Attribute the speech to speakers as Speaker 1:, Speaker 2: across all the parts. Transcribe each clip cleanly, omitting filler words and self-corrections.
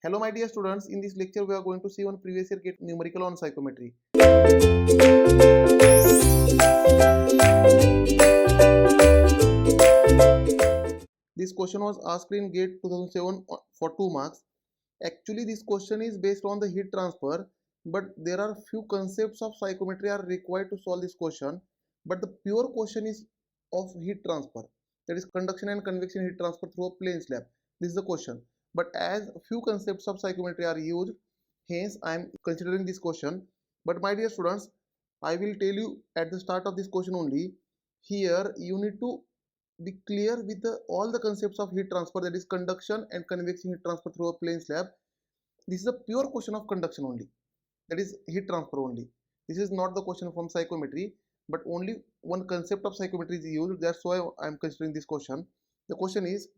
Speaker 1: Hello my dear students, in this lecture we are going to see one previous year GATE numerical on psychometry. This question was asked in GATE 2007 for 2 marks. Actually this question is based on the heat transfer, but there are few concepts of psychometry are required to solve this question, but the pure question is of heat transfer, that is conduction and convection heat transfer through a plane slab. This is the question, but as few concepts of psychometry are used, hence I am considering this question. But my dear students, I will tell you at the start of this question only, here you need to be clear with all the concepts of heat transfer, that is conduction and convection heat transfer through a plane slab. This is a pure question of conduction only, that is heat transfer only. This is not the question from psychometry, but only one concept of psychometry is used. That's why I am considering this question. The question is,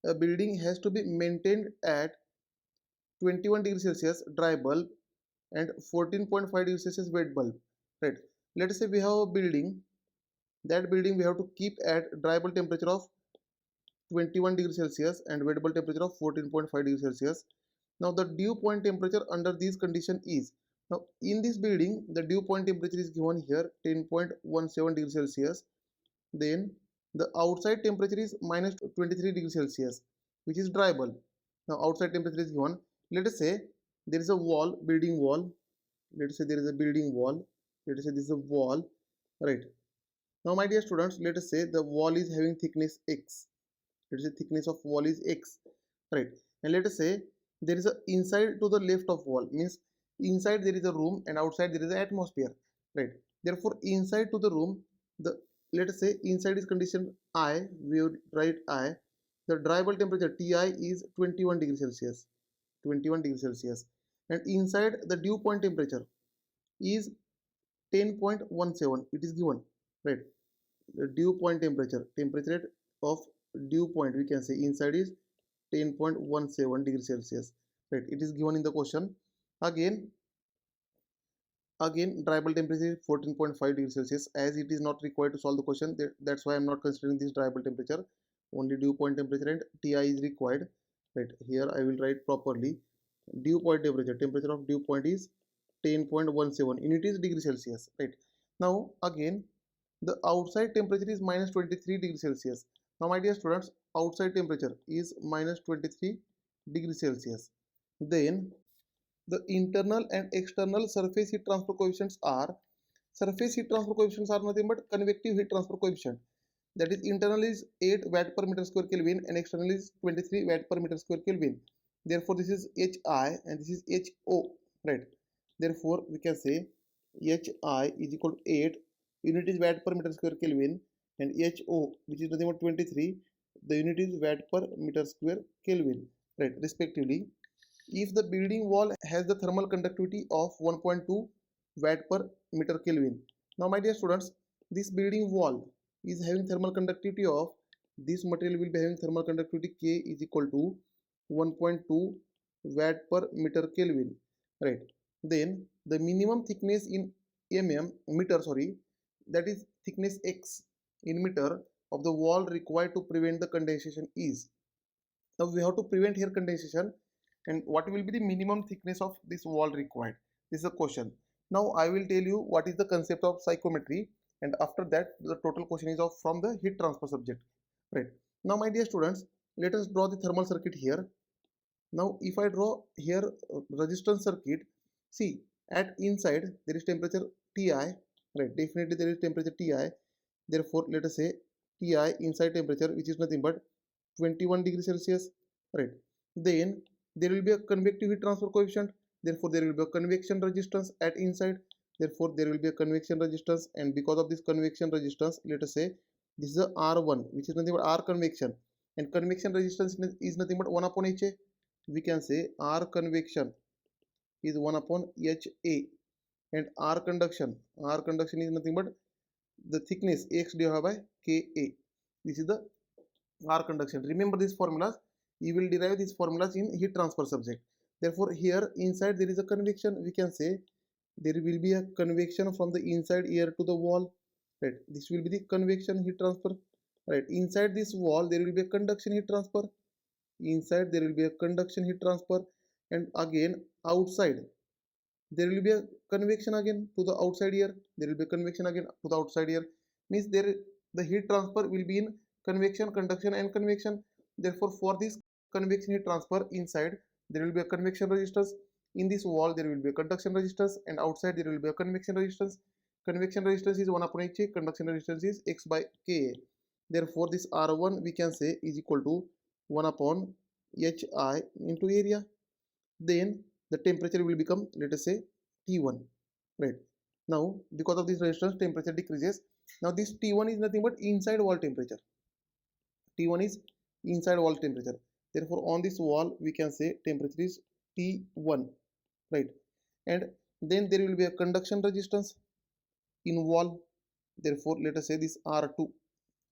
Speaker 1: a building has to be maintained at 21 degrees Celsius dry bulb and 14.5 degrees Celsius wet bulb, right? Let us say we have a building, that building we have to keep at dry bulb temperature of 21 degrees Celsius and wet bulb temperature of 14.5 degrees Celsius. Now the dew point temperature under these conditions is, now in this building the dew point temperature is given here 10.17 degrees Celsius. Then the outside temperature is minus 23 degrees Celsius, which is dry bulb. Now outside temperature is given. Let us say there is a wall, building wall. Let us say there is a building wall. Let us say this is a wall, right? Now my dear students, let us say the wall is having thickness x. Let us say thickness of wall is x, right? And let us say there is a inside to the left of wall, means inside there is a room and outside there is an atmosphere, right? Therefore inside to the room, the, let us say inside is condition I, we would write I. The dry bulb temperature Ti is 21 degrees Celsius, 21 degrees Celsius, and inside the dew point temperature is 10.17, it is given, right? The dew point temperature of dew point, we can say inside is 10.17 degrees Celsius, right? It is given in the question. Again dry bulb temperature is 14.5 degrees Celsius. As it is not required to solve the question, that's why I am not considering this dry bulb temperature. Only dew point temperature and Ti is required, right? Here I will write properly. Dew point temperature of dew point is 10.17, unit is degree Celsius, right? Now again the outside temperature is minus 23 degrees Celsius. Now my dear students, outside temperature is minus 23 degrees Celsius. Then the internal and external surface heat transfer coefficients are, surface heat transfer coefficients are nothing but convective heat transfer coefficient, that is internal is 8 watt per meter square Kelvin and external is 23 watt per meter square Kelvin. Therefore this is Hi and this is Ho, right? Therefore we can say Hi is equal to 8, unit is watt per meter square Kelvin, and Ho, which is nothing but 23, the unit is watt per meter square Kelvin, right, respectively. If the building wall has the thermal conductivity of 1.2 watt per meter Kelvin. Now my dear students, this building wall is having thermal conductivity of, this material will be having thermal conductivity K is equal to 1.2 watt per meter Kelvin, right? Then the minimum thickness in meter, that is thickness x in meter of the wall required to prevent the condensation is. Now we have to prevent here condensation, and what will be the minimum thickness of this wall required? This is a question. Now I will tell you what is the concept of psychometry, and after that the total question is of from the heat transfer subject, right? Now my dear students, let us draw the thermal circuit here. Now if I draw here resistance circuit, see at inside there is temperature Ti, right? Definitely there is temperature Ti. Therefore let us say Ti inside temperature, which is nothing but 21 degrees Celsius, right? Then there will be a convective heat transfer coefficient, therefore there will be a convection resistance at inside, therefore there will be a convection resistance, and because of this convection resistance, let us say this is a R1, which is nothing but R convection, and convection resistance is nothing but 1 upon HA. We can say R convection is 1 upon HA, and R conduction is nothing but the thickness X divided by Ka. This is the R conduction. Remember these formulas, you will derive these formulas in heat transfer subject. Therefore here inside there is a convection, we can say there will be a convection from the inside air to the wall, right? This will be the convection heat transfer, right? Inside this wall there will be a conduction heat transfer, inside there will be a conduction heat transfer, and again outside there will be a convection again to the outside here. There will be a convection again to the outside here. Means there the heat transfer will be in convection, conduction, and convection. Therefore, for this convection heat transfer inside there will be a convection resistance. In this wall there will be a conduction resistance, and outside there will be a convection resistance. Convection resistance is 1 upon H, conduction resistance is X by Ka. Therefore, this R1 we can say is equal to 1 upon Hi into area. Then the temperature will become, let us say, T1, right? Now because of this resistance temperature decreases. Now this T1 is nothing but inside wall temperature. T1 is inside wall temperature. Therefore on this wall we can say temperature is T1, right? And then there will be a conduction resistance in wall. Therefore let us say this R2.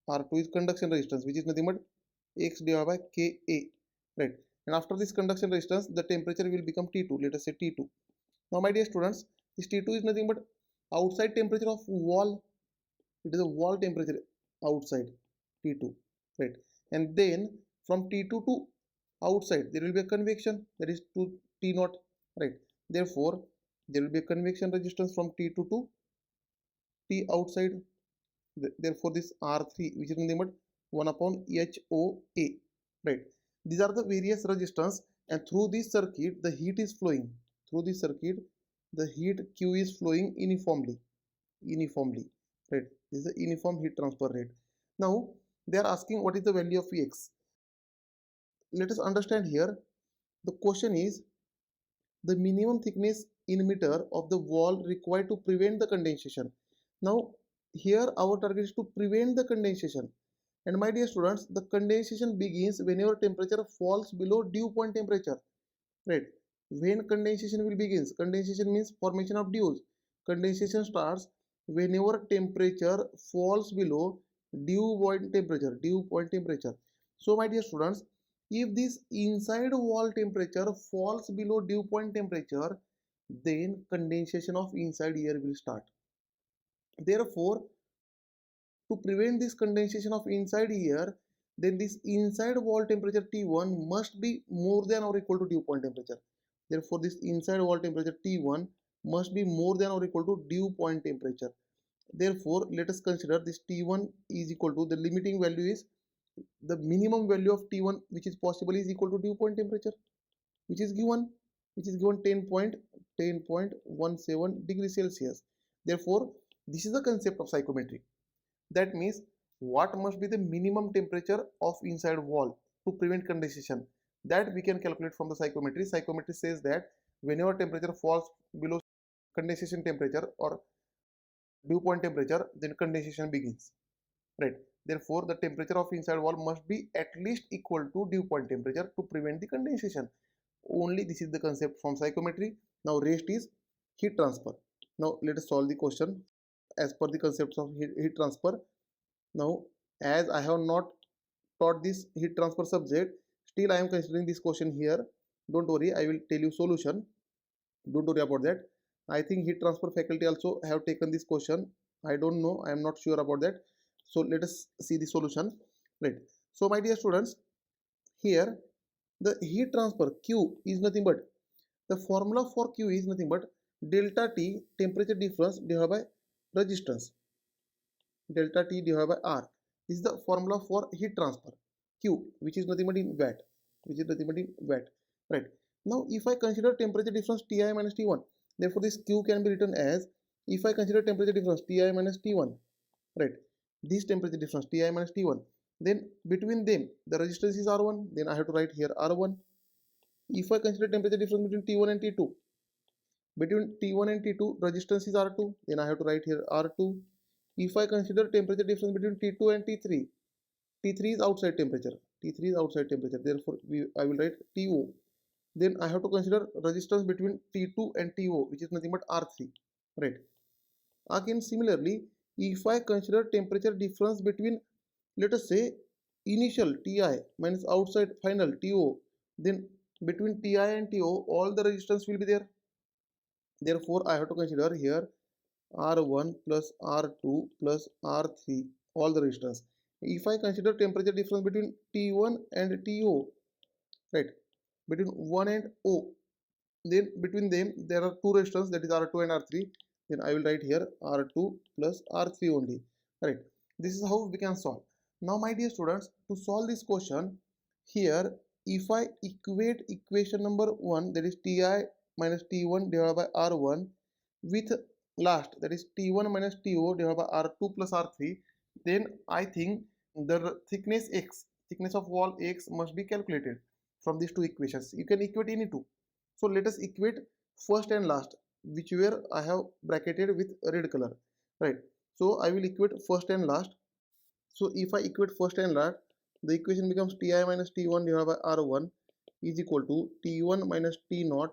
Speaker 1: R2 is conduction resistance, which is nothing but X divided by Ka, right? And after this conduction resistance the temperature will become T2. Let us say T2. Now my dear students, this T2 is nothing but outside temperature of wall. It is a wall temperature outside, T2, right? And then from T2 to outside there will be a convection, that is to T0, right? Therefore there will be a convection resistance from T2 to T outside. Therefore this R3, which is nothing but 1 upon HOA, right? These are the various resistance, and through this circuit the heat is flowing. Through this circuit the heat Q is flowing uniformly, right? This is the uniform heat transfer rate. Now they are asking what is the value of Vx. Let us understand here. The question is the minimum thickness in meter of the wall required to prevent the condensation. Now here our target is to prevent the condensation. And my dear students, the condensation begins whenever temperature falls below dew point temperature, right? When condensation will begins, condensation means formation of dews. Condensation starts whenever temperature falls below dew point temperature. So my dear students, if this inside wall temperature falls below dew point temperature, then condensation of inside air will start. Therefore, to prevent this condensation of inside air, then this inside wall temperature T1 must be more than or equal to dew point temperature. Therefore, this inside wall temperature T1 must be more than or equal to dew point temperature. Therefore, let us consider this T1 is equal to, the limiting value is the minimum value of T1 which is possible is equal to dew point temperature, which is given 10.17 degrees Celsius. Therefore, this is the concept of psychrometry. That means what must be the minimum temperature of inside wall to prevent condensation, that we can calculate from the psychrometry. Psychrometry says that whenever temperature falls below condensation temperature or dew point temperature, then condensation begins, right? Therefore the temperature of inside wall must be at least equal to dew point temperature to prevent the condensation. Only this is the concept from psychrometry. Now rest is heat transfer. Now let us solve the question as per the concepts of heat transfer. Now as I have not taught this heat transfer subject, still I am considering this question here. Don't worry, I will tell you solution. Don't worry about that. I think heat transfer faculty also have taken this question. I don't know, I am not sure about that. So let us see the solution, right? So my dear students, here the heat transfer Q is nothing but, the formula for Q is nothing but delta T, temperature difference, divided by resistance, delta T divided by R. This is the formula for heat transfer Q, which is nothing but in watt, right? Now if I consider temperature difference Ti minus T1, therefore this Q can be written as, if I consider temperature difference Ti minus T1, right, this temperature difference Ti minus T1, then between them the resistance is R1, then I have to write here R1. If I consider temperature difference between T1 and T2, between T1 and T2 resistance is R2, then I have to write here R2. If I consider temperature difference between T2 and T3, T3 is outside temperature, therefore I will write TO. Then I have to consider resistance between T2 and TO, which is nothing but R3, right? Again similarly, if I consider temperature difference between, let us say, initial Ti minus outside final TO, then between Ti and TO all the resistance will be there. Therefore I have to consider here R1 plus R2 plus R3, all the resistance. If I consider temperature difference between T1 and TO, right, between 1 and O, then between them there are two resistance, that is R2 and R3. Then I will write here R2 plus R3 only. Right. This is how we can solve. Now my dear students, to solve this question, here if I equate equation number 1, that is Ti minus T1 divided by R1 with last, that is T1 minus TO divided by R2 plus R3, then I think the thickness of wall X must be calculated from these two equations. You can equate any two. So let us equate first and last, which where I have bracketed with red color, right? So I will equate first and last. So if I equate first and last, the equation becomes Ti minus T1 divided by R1 is equal to T1 minus T0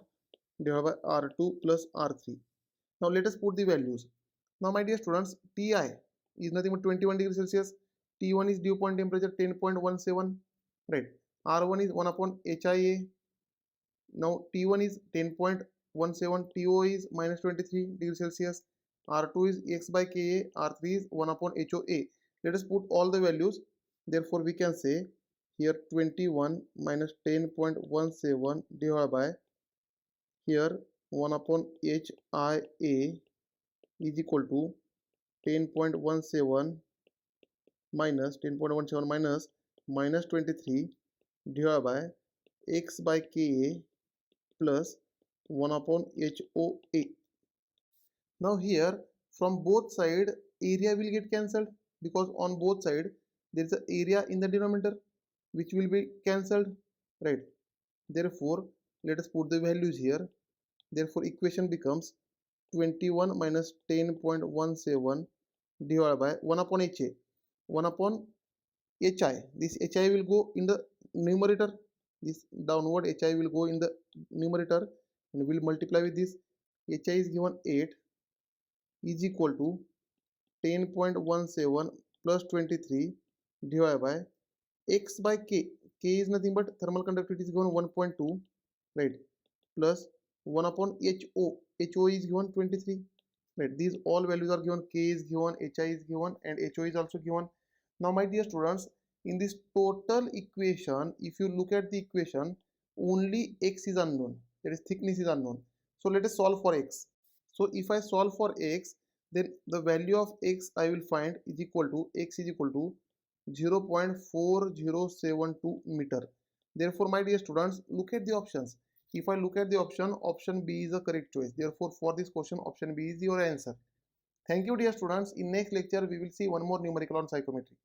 Speaker 1: divided by R2 plus R3. Now let us put the values. Now my dear students, Ti is nothing but 21 degrees Celsius. T1 is dew point temperature 10.17, right? R1 is 1 upon HIA. Now T1 is 10.17, TO is minus 23 degrees Celsius, R2 is X by Ka, R3 is 1 upon HOA. Let us put all the values. Therefore we can say here 21 minus 10.17 divided by here 1 upon HIA is equal to 10.17 minus minus 23 divided by X by Ka plus 1 upon HOA. Now here from both side area will get cancelled, because on both side there is an area in the denominator which will be cancelled, right? Therefore let us put the values here. Therefore equation becomes 21 minus 10.17 divided by 1 upon HA, 1 upon HI. This HI will go in the numerator. This downward HI will go in the numerator and will multiply with this. HI is given 8 is equal to 10.17 plus 23 divided by X by K. K is nothing but thermal conductivity is given 1.2, right, plus 1 upon HO. HO is given 23, right. These all values are given. K is given, HI is given, and HO is also given. Now my dear students, in this total equation, if you look at the equation, only X is unknown, that is thickness is unknown. So let us solve for X. So if I solve for X, then the value of X I will find is equal to, X is equal to 0.4072 meter. Therefore my dear students, look at the options. If I look at the option B is the correct choice. Therefore for this question, option B is your answer. Thank you dear students. In next lecture we will see one more numerical on psychrometry.